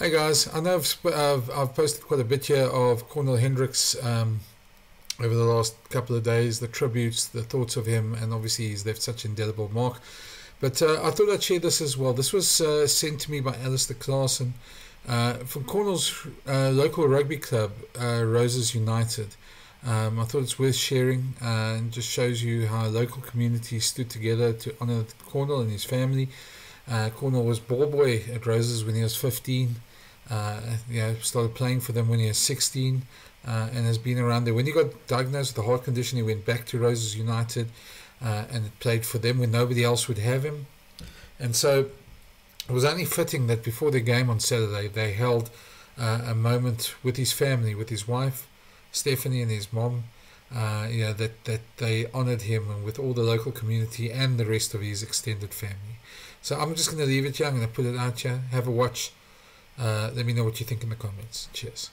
Hey guys, I know I've posted quite a bit here of Cornel Hendricks over the last couple of days, the tributes, the thoughts of him, and obviously he's left such an indelible mark. But I thought I'd share this as well. This was sent to me by Alistair Clarkson from Cornel's local rugby club, Roses United. I thought it's worth sharing and just shows you how a local community stood together to honour Cornel and his family. Cornel was ball boy at Roses when he was 15. Started playing for them when he was 16 and has been around there. When he got diagnosed with a heart condition, he went back to Roses United and played for them when nobody else would have him. And so it was only fitting that before the game on Saturday, they held a moment with his family, with his wife, Stephanie, and his mom, that they honoured him and with all the local community and the rest of his extended family. So I'm just going to leave it here. I'm going to put it out here. Have a watch. Let me know what you think in the comments. Cheers.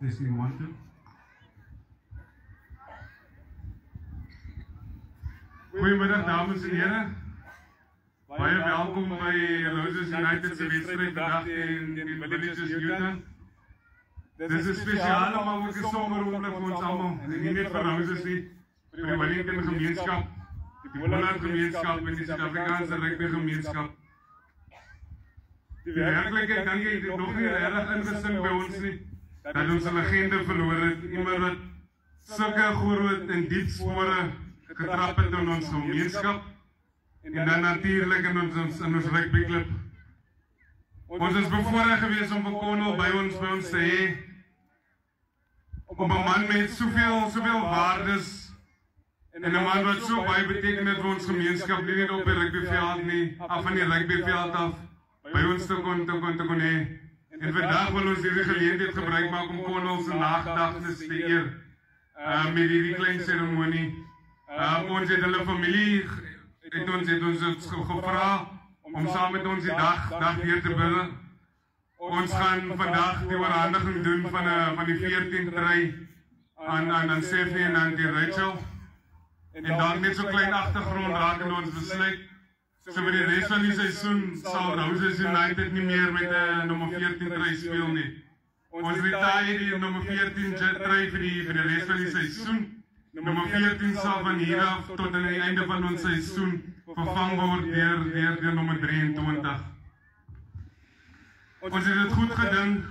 Testing 1, 2. Goeiemiddag dames en heren. Baie welkom by Roses United se wedstryd vandag teen Villages Newton. Dis 'n spesiale maar ook 'n somber oomblik vir ons almal. Nie net vir Roses nie, vir die Wellington gemeenskap, die Holland gemeenskap en die Suid-Afrikaanse rugby gemeenskap. Die werklikheid kan jy nog nie regtig ingesink by ons nie. Dat ons 'n legende verloor het, iemand wat sulke groot en diep spore getrap het in ons gemeenskap en dan natuurlik in ons rugbyklub. Ons is bevoorreg geweest om vir Cornel by ons te hê, om 'n man met soveel waardes en 'n man wat so baie beteken het vir ons gemeenskap, nie net op die rugbyveld nie, af van die rugbyveld af, by ons te kon hê. En vandag wil ons hierdie geleentheid gebruik maak om Cornel se nagedagtenis te eer met hierdie klein seremonie. Ons het hulle familie het ons gevra om saam met ons die dag weer te bidden. Ons gaan vandag die oorhandiging doen van die 14 try aan Stephanie en aan die Rachel. En dan net so klein agtergrond raak in ons besluit. So vir die res van die seisoen sal Roses United nie meer met 'n nommer 14 try speel nie. Ons retire die nommer 14 try vir die res van die seisoen. Nommer 14 sal van hier af tot aan die einde van ons seisoen vervang word deur nommer 23. Ons het dit goed gedink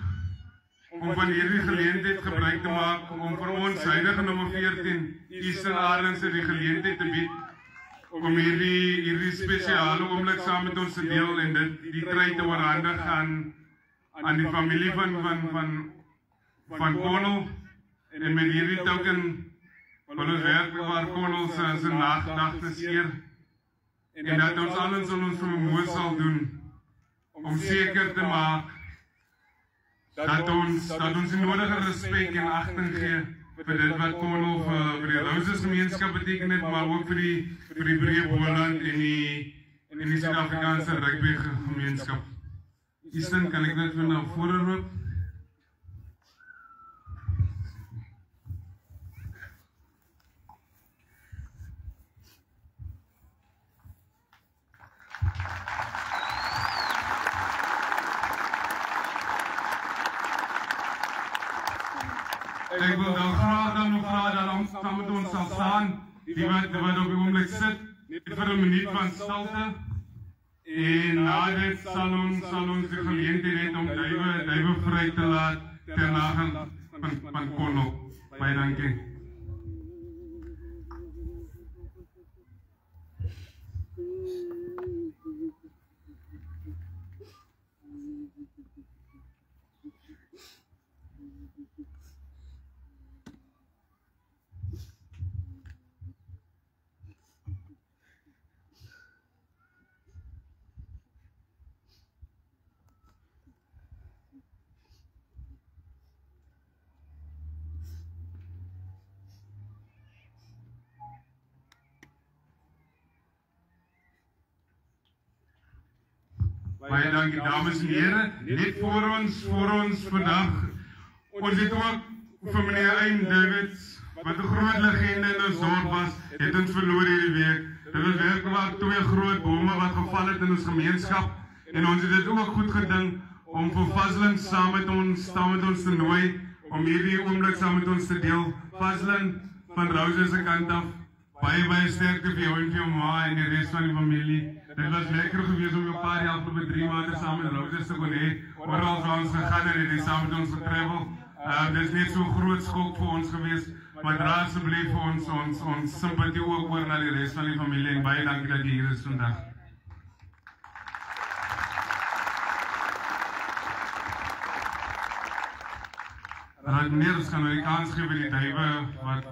om van hierdie geleentheid gebruik te maak om vir ons huidige nommer 14 Eastern Arends die geleentheid te bied om hierdie spesiale oomblik saam met ons te deel en die try te oorhandig aan die familie van Cornel en met hierdie token wil ons werklik waar Cornel se nagte seer en dat ons alles in ons vermoë sal doen om seker te maak dat ons die nodige respek en agting gee vir dit wat Cornel vir die Roses gemeenskap beteken het, maar ook vir die breë Boland en die Suid-Afrikaanse rugby gemeenskap. Easton, kan ek net vir na vore roep? Ek wil dan graag dat ons saam met ons sal staan, die wat op die oomblik sit, net vir 'n minuut van stilte. En na dit sal ons die geleentheid hê om duiwe vry te laat ter nage van Cornel. Baie dankie. Baie dankie dames en here, net voor ons vandag. Ons het ook vir meneer Ein Davids, wat 'n groot legende in ons dorp was, het ons verloor hierdie week. Dit was werklik 2 groot bome wat geval het in ons gemeenskap en ons het dit ook goed gedink om vir Fazlin saam met ons te nooi om hierdie oomblik saam met ons te deel. Fazlin van Roses se kant af, baie sterkte vir jou en vir jou ma en die res van die familie. Dit was lekker geweest om jou paar jaar vir 3 maande saam met Roses te kon hê. Oral waar ons gegaan het, het hy saam met ons getravel. Dit is net so groot skok vir ons geweest, maar dra asseblief vir ons simpatie ook oor na die res van die familie en baie dankie dat jy hier is vandag. Meneer, ons gaan nou die kans gee vir die duiwe wat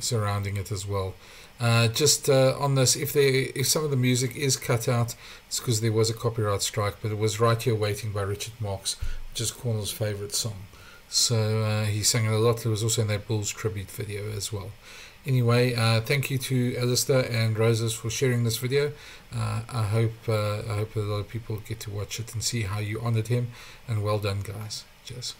surrounding it as well. Just on this, if some of the music is cut out, it's because there was a copyright strike, but it was Right Here Waiting by Richard Marx, which is Cornel's favourite song. So he sang it a lot. It was also in that Bulls tribute video as well. Anyway, thank you to Alistair and Roses for sharing this video. I hope a lot of people get to watch it and see how you honoured him, and well done, guys. Cheers.